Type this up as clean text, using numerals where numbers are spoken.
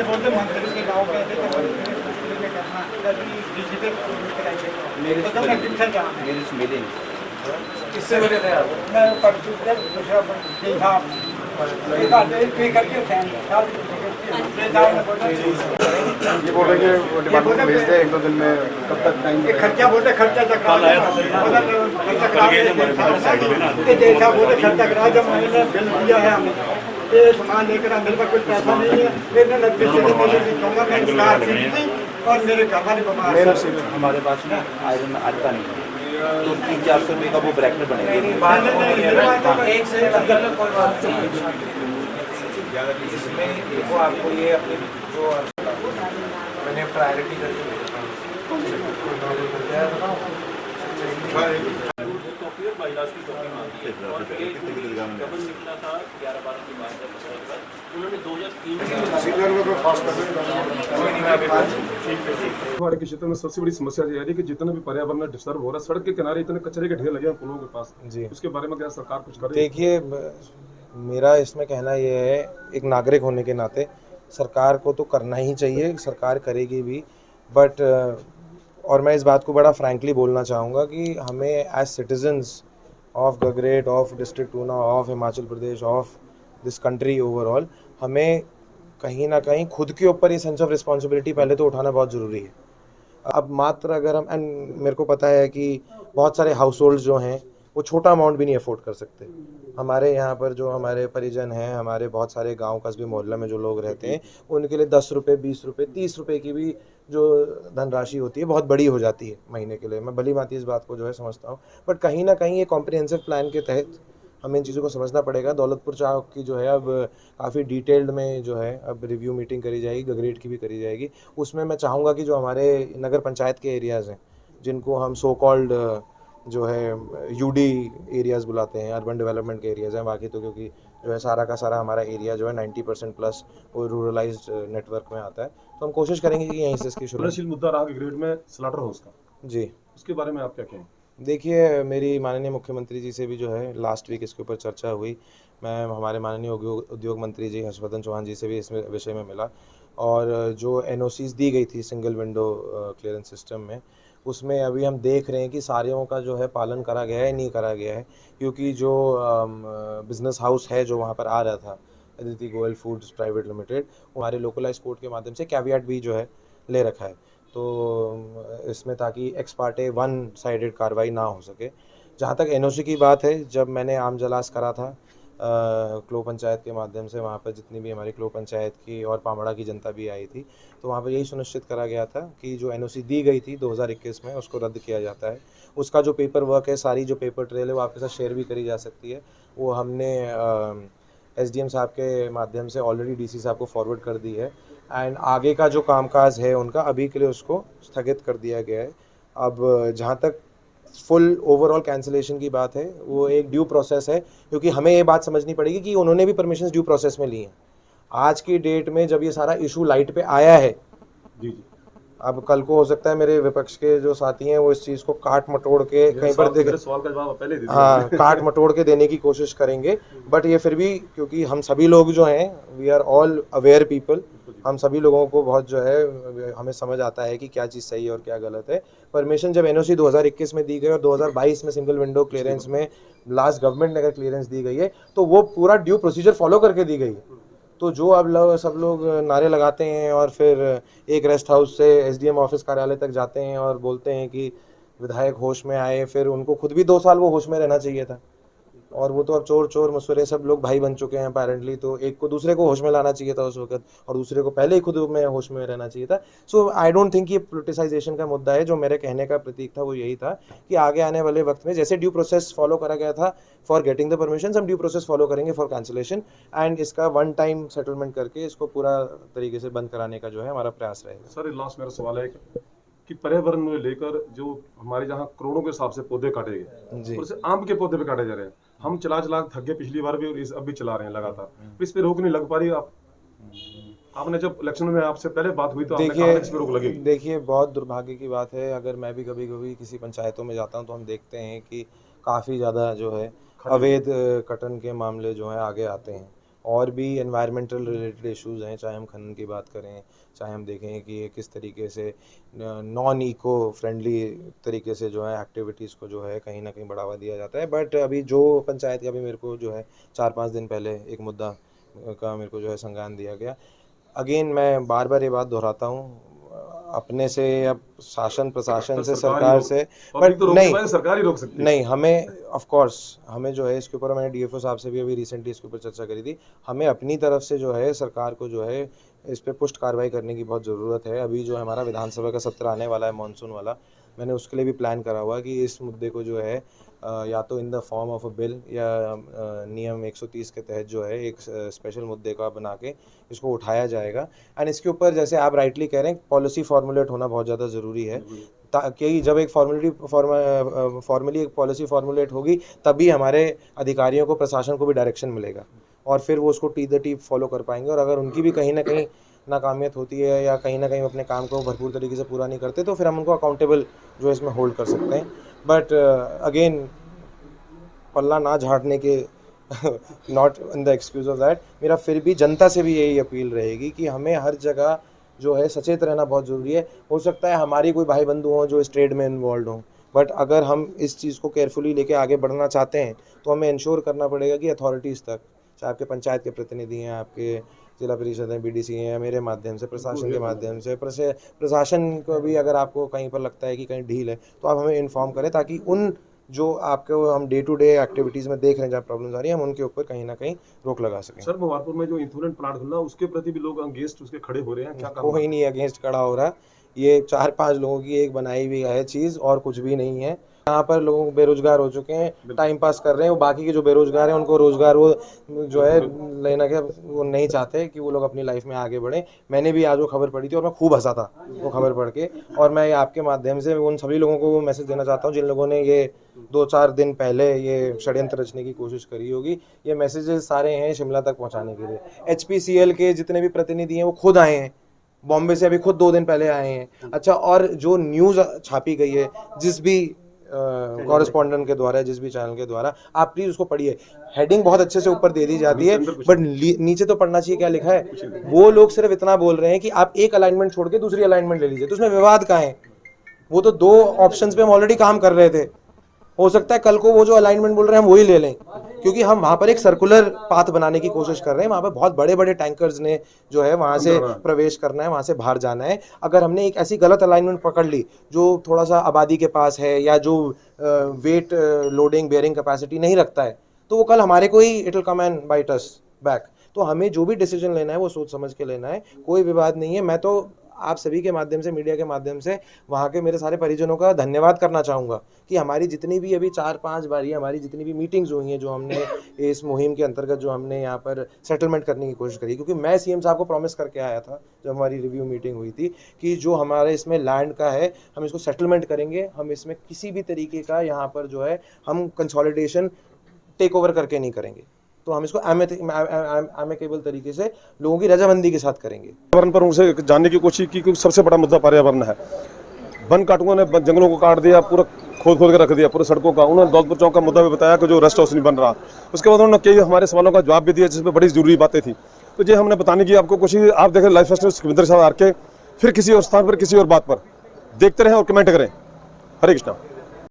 बोलते मंत्री के गाँव गए थे तो मंत्री ने कहना डिजिटल मेरी मीटिंग इससे मिले थे आप मैं दूसरा ये बोल रहे हैं कि डिपार्टमेंट को भेज दे 1-2 दिन में, कब तक टाइम खर्चा बोलते खर्चा चक्रा जैसा बोलते खर्चा करा जब मैंने बिल दिया है हमें ये सामान लेकर मेरे पास कुछ पैसा नहीं है फिर मैं दूंगा मैं कार खरीदी और मेरे घर वाले बीमार हमारे पास ना आयरन आता नहीं है, तो 300-400 रुपये का वो ब्रैकेट बनेगा। एक से कोई बात नहीं, इसमें देखो आपको ये अपनी जो मैंने प्रायोरिटी करके हमारे के क्षेत्र में सबसे बड़ी समस्या ये है कि जितना भी पर्यावरण डिस्टर्ब हो रहा है, सड़क के किनारे इतने कचरे के ढेर लगे हैं पुलों के पास जी। उसके बारे में क्या सरकार कुछ करे? देखिए, मेरा इसमें कहना ये है, एक नागरिक होने के नाते सरकार को तो करना ही चाहिए, सरकार करेगी भी, बट और मैं इस बात को बड़ा फ्रैंकली बोलना चाहूँगा कि हमें as citizens of Gagret, of district Una, of Himachal Pradesh, of this country overall, हमें कहीं ना कहीं खुद के ऊपर ये सेंस ऑफ रिस्पॉन्सिबिलिटी पहले तो उठाना बहुत ज़रूरी है। अब मात्र अगर हम, एंड मेरे को पता है कि बहुत सारे हाउस होल्ड्स जो हैं वो छोटा अमाउंट भी नहीं अफोर्ड कर सकते। हमारे यहाँ पर जो हमारे परिजन हैं, हमारे बहुत सारे गांव कस्बे मोहल्ला में जो लोग रहते हैं, उनके लिए 10 रुपये, 20 रुपये, 30 रुपये की भी जो धनराशि होती है बहुत बड़ी हो जाती है महीने के लिए। मैं भली भांति इस बात को जो है समझता हूँ, बट कहीं ना कहीं ये कॉम्प्रिहेंसिव प्लान के तहत हमें इन चीज़ों को समझना पड़ेगा। दौलतपुर चौक की जो है अब काफ़ी डिटेल्ड में जो है अब रिव्यू मीटिंग करी जाएगी, गगरेट की भी करी जाएगी। उसमें मैं चाहूँगा कि जो हमारे नगर पंचायत के एरियाज़ हैं, जिनको हम सो कॉल्ड जो है यूडी एरियाज़ बुलाते हैं, अर्बन डेवलपमेंट के एरियाज़ हैं, बाकी तो क्योंकि जो है सारा का सारा हमारा एरिया जो है 90% प्लस वो रूरलाइज्ड नेटवर्क में आता है, तो हम कोशिश करेंगे कि यहीं से इसकी शुरुआत। मुद्दा रहा ग्रेड में स्लाटर हाउस का, जी, उसके बारे में आप क्या कहें? देखिए, मेरी माननीय मुख्यमंत्री जी से भी जो है लास्ट वीक इसके ऊपर चर्चा हुई। मैं हमारे माननीय उद्योग मंत्री जी हर्षवर्धन चौहान जी से भी इस विषय में मिला, और जो एनओसीज दी गई थी सिंगल विंडो क्लियरेंस सिस्टम में, उसमें अभी हम देख रहे हैं कि सारियों का जो है पालन करा गया है, नहीं करा गया है, क्योंकि जो बिज़नेस हाउस है जो वहाँ पर आ रहा था, Aditi Goyal foods private limited, हमारे लोकलाइज कोर्ट के माध्यम से कैवियाट भी जो है ले रखा है, तो इसमें ताकि एक्स पार्टे वन साइडेड कार्रवाई ना हो सके। जहाँ तक एनओसी की बात है, जब मैंने आम जलास करा था क्लो पंचायत के माध्यम से, वहाँ पर जितनी भी हमारी क्लो पंचायत की और पामड़ा की जनता भी आई थी, तो वहाँ पर यही सुनिश्चित करा गया था कि जो एनओसी दी गई थी 2021 में, उसको रद्द किया जाता है। उसका जो पेपर वर्क है, सारी जो पेपर ट्रेल है, वो आपके साथ शेयर भी करी जा सकती है। वो हमने एसडीएम साहब के माध्यम से ऑलरेडी डीसी साहब को फॉरवर्ड कर दी है, एंड आगे का जो कामकाज है उनका अभी के लिए उसको स्थगित कर दिया गया है। अब जहाँ तक फुल ओवरऑल कैंसिलेशन की बात है, वो एक ड्यू प्रोसेस है, क्योंकि हमें ये बात समझनी पड़ेगी कि उन्होंने भी परमिशन ड्यू प्रोसेस में ली हैं। आज की डेट में जब ये सारा इशू लाइट पे आया है, जी, अब कल को हो सकता है मेरे विपक्ष के जो साथी हैं वो इस चीज़ को काट मटोड़ के कहीं पर देख, सवाल का जवाब पहले दे दिया। हाँ, काट मटोड़ के देने की कोशिश करेंगे, बट ये फिर भी, क्योंकि हम सभी लोग जो हैं, we are all aware people, हम सभी लोगों को बहुत जो है हमें समझ आता है कि क्या चीज़ सही है और क्या गलत है। परमिशन जब एनओसी 2021 में दी गई और 2022 में सिंगल विंडो क्लियरेंस में लास्ट गवर्नमेंट ने अगर क्लियरेंस दी गई है, तो वो पूरा ड्यू प्रोसीजर फॉलो करके दी गई है। तो जो अब सब लोग नारे लगाते हैं और फिर एक रेस्ट हाउस से एसडीएम ऑफिस कार्यालय तक जाते हैं और बोलते हैं कि विधायक होश में आए, फिर उनको खुद भी 2 साल वो होश में रहना चाहिए था, और वो तो अब चोर चोर मसूरे सब लोग भाई बन चुके हैं अपेरेंटली, तो एक को दूसरे को होश में लाना चाहिए था उस वक्त, और दूसरे को पहले ही खुद में होश में रहना चाहिए था। सो आई डोंट थिंक ये पोलिटिसाइजेशन का मुद्दा है। जो मेरे कहने का प्रतीक था वो यही था कि आगे आने वाले वक्त में जैसे ड्यू प्रोसेस फॉलो करा गया था फॉर गेटिंग द परमिशन, हम ड्यू प्रोसेस फॉलो करेंगे फॉर कैंसिलेशन, एंड इसका वन टाइम सेटलमेंट करके इसको पूरा तरीके से बंद कराने का जो है हमारा प्रयास रहेगा। सर, लास्ट मेरा सवाल है कि पर्यावरण में लेकर जो हमारे जहाँ करोड़ों के हिसाब से पौधे काटे गए, और आम के पौधे पे काटे जा रहे हैं, हम चला चला थक गए पिछली बार भी और अब भी चला रहे हैं लगातार, तो इस पे रोक नहीं लग पा रही। आपने जब इलेक्शन में आपसे पहले बात हुई तो आपने कहा था इस पे रोक लगेगी। देखिए, बहुत दुर्भाग्य की बात है, अगर मैं भी कभी कभी किसी पंचायतों में जाता हूँ तो हम देखते हैं कि काफ़ी ज़्यादा जो है अवैध कटन के मामले जो है आगे आते हैं, और भी एनवायरमेंटल रिलेटेड इश्यूज़ हैं, चाहे हम खनन की बात करें, चाहे हम देखें कि ये किस तरीके से नॉन इको फ्रेंडली तरीके से जो है एक्टिविटीज़ को जो है कहीं ना कहीं बढ़ावा दिया जाता है। बट अभी जो पंचायत का भी मेरे को जो है 4-5 दिन पहले एक मुद्दा का मेरे को जो है संज्ञान दिया गया। अगेन मैं बार बार ये बात दोहराता हूँ, अपने से या शासन प्रशासन से सरकार से, बट नहीं सरकार ही रोक सकती है। नहीं, हमें ऑफ कोर्स हमें जो है इसके ऊपर मैंने डीएफओ साहब से भी अभी रिसेंटली इसके ऊपर चर्चा करी थी, हमें अपनी तरफ से जो है सरकार को जो है इस पे पुष्ट कार्रवाई करने की बहुत ज़रूरत है। अभी जो हमारा विधानसभा का सत्र आने वाला है मानसून वाला, मैंने उसके लिए भी प्लान करा हुआ कि इस मुद्दे को जो है या तो in the form of a bill या नियम 130 के तहत जो है एक स्पेशल मुद्दे का बना के इसको उठाया जाएगा। एंड इसके ऊपर जैसे आप राइटली कह रहे हैं, पॉलिसी फॉर्मुलेट होना बहुत ज़्यादा ज़रूरी है, ताकि जब एक फॉर्मली एक पॉलिसी फॉर्मुलेट होगी तभी हमारे अधिकारियों को, प्रशासन को भी डायरेक्शन मिलेगा और फिर वो उसको टी द टी फॉलो कर पाएंगे। और अगर उनकी भी कहीं ना कहीं नाकामियत होती है या कहीं ना कहीं अपने काम को भरपूर तरीके से पूरा नहीं करते, तो फिर हम उनको अकाउंटेबल जो है इसमें होल्ड कर सकते हैं। बट अगेन पल्ला ना झाड़ने के not in the excuse of that, मेरा फिर भी जनता से भी यही अपील रहेगी कि हमें हर जगह जो है सचेत रहना बहुत ज़रूरी है। हो सकता है हमारी कोई भाई बंधु हों जो इस ट्रेड में इन्वॉल्व हों, बट अगर हम इस चीज़ को केयरफुली लेके आगे बढ़ना चाहते हैं तो हमें इंश्योर करना पड़ेगा कि अथॉरिटीज़ तक, चाहे आपके पंचायत के प्रतिनिधि हैं, आपके जिला परिषद हैं, बीडीसी हैं, या मेरे माध्यम से, प्रशासन के माध्यम से, प्रशासन को भी अगर आपको कहीं पर लगता है कि कहीं ढील है तो आप हमें इन्फॉर्म करें, ताकि उन जो आपको हम डे टू डे एक्टिविटीज़ में देख रहे हैं जहाँ प्रॉब्लम्स आ रही है, हम उनके ऊपर कहीं ना कहीं रोक लगा सकें। सर, मुबारकपुर में जो इथेनॉल प्लांट खुला उसके प्रति भी लोग अगेंस्ट उसके खड़े हो रहे हैं, क्या कोई नहीं अगेंस्ट खड़ा हो रहा, ये 4-5 लोगों की एक बनाई हुई है चीज़ और कुछ भी नहीं है। यहाँ पर लोग बेरोजगार हो चुके हैं, टाइम पास कर रहे हैं, वो बाकी के जो बेरोजगार हैं उनको रोजगार वो जो है लेना क्या वो नहीं चाहते कि वो लोग अपनी लाइफ में आगे बढ़ें। मैंने भी आज वो खबर पढ़ी थी और मैं खूब हंसा था वो खबर पढ़ के, और मैं आपके माध्यम से उन सभी लोगों को वो मैसेज देना चाहता हूँ जिन लोगों ने ये 2-4 दिन पहले ये षड्यंत्र रचने की कोशिश करी होगी। ये मैसेजेस सारे हैं शिमला तक पहुँचाने के लिए। HPCL के जितने भी प्रतिनिधि हैं वो खुद आए हैं, बॉम्बे से अभी खुद 2 दिन पहले आए हैं। अच्छा, और जो न्यूज़ छापी गई है जिस भी कॉरेस्पॉन्डेंट के द्वारा, जिस भी चैनल के द्वारा, आप प्लीज उसको पढ़िए। हेडिंग बहुत अच्छे से ऊपर दे दी जाती है, बट नीचे तो पढ़ना चाहिए क्या लिखा है। वो लोग सिर्फ इतना बोल रहे हैं कि आप एक अलाइनमेंट छोड़ के दूसरी अलाइनमेंट ले लीजिए, तो उसमें विवाद कहाँ है? वो तो 2 ऑप्शंस पे हम ऑलरेडी काम कर रहे थे। हो सकता है कल को वो जो अलाइनमेंट बोल रहे हैं हम वही ले लें, क्योंकि हम वहाँ पर एक सर्कुलर पाथ बनाने की कोशिश कर रहे हैं। वहाँ पर बहुत बड़े बड़े टैंकर्स ने जो है वहाँ से प्रवेश करना है, वहाँ से बाहर जाना है। अगर हमने एक ऐसी गलत अलाइनमेंट पकड़ ली जो थोड़ा सा आबादी के पास है या जो वेट लोडिंग बेयरिंग कैपेसिटी नहीं रखता है, तो वो कल हमारे को ही it will come and bite us back. तो हमें जो भी डिसीजन लेना है वो सोच समझ के लेना है, कोई विवाद नहीं है। मैं तो आप सभी के माध्यम से, मीडिया के माध्यम से वहाँ के मेरे सारे परिजनों का धन्यवाद करना चाहूँगा कि हमारी जितनी भी अभी 4-5 बारी हमारी जितनी भी मीटिंग्स हुई हैं, जो हमने इस मुहिम के अंतर्गत जो हमने यहाँ पर सेटलमेंट करने की कोशिश करी, क्योंकि मैं सीएम साहब को प्रॉमिस करके आया था जब हमारी रिव्यू मीटिंग हुई थी कि जो हमारे इसमें लैंड का है हम इसको सेटलमेंट करेंगे। हम इसमें किसी भी तरीके का यहाँ पर जो है हम कंसोलिडेशन टेक ओवर करके नहीं करेंगे, तो हम इसको एमिकेबल तरीके से लोगों की रजामंदी के साथ करेंगे। पर्यावरण पर उनसे जानने की कोशिश की, क्योंकि सबसे बड़ा मुद्दा पर्यावरण है। वन काटुओं ने जंगलों को काट दिया, पूरा खोद के रख दिया पूरे सड़कों का। उन्होंने दौलतपुर चौक का मुद्दा भी बताया कि जो रेस्ट हाउस नहीं बन रहा। उसके बाद उन्होंने कई हमारे सवालों का जवाब भी दिया जिसमें बड़ी जरूरी बातें थी। तो ये हमने बताने की आपको कोशिश। आप देखें लाइव फेस्टिवल सुखविंदर साहब आके फिर किसी और स्थान पर किसी और बात पर देखते रहें और कमेंट करें। हरे कृष्णा।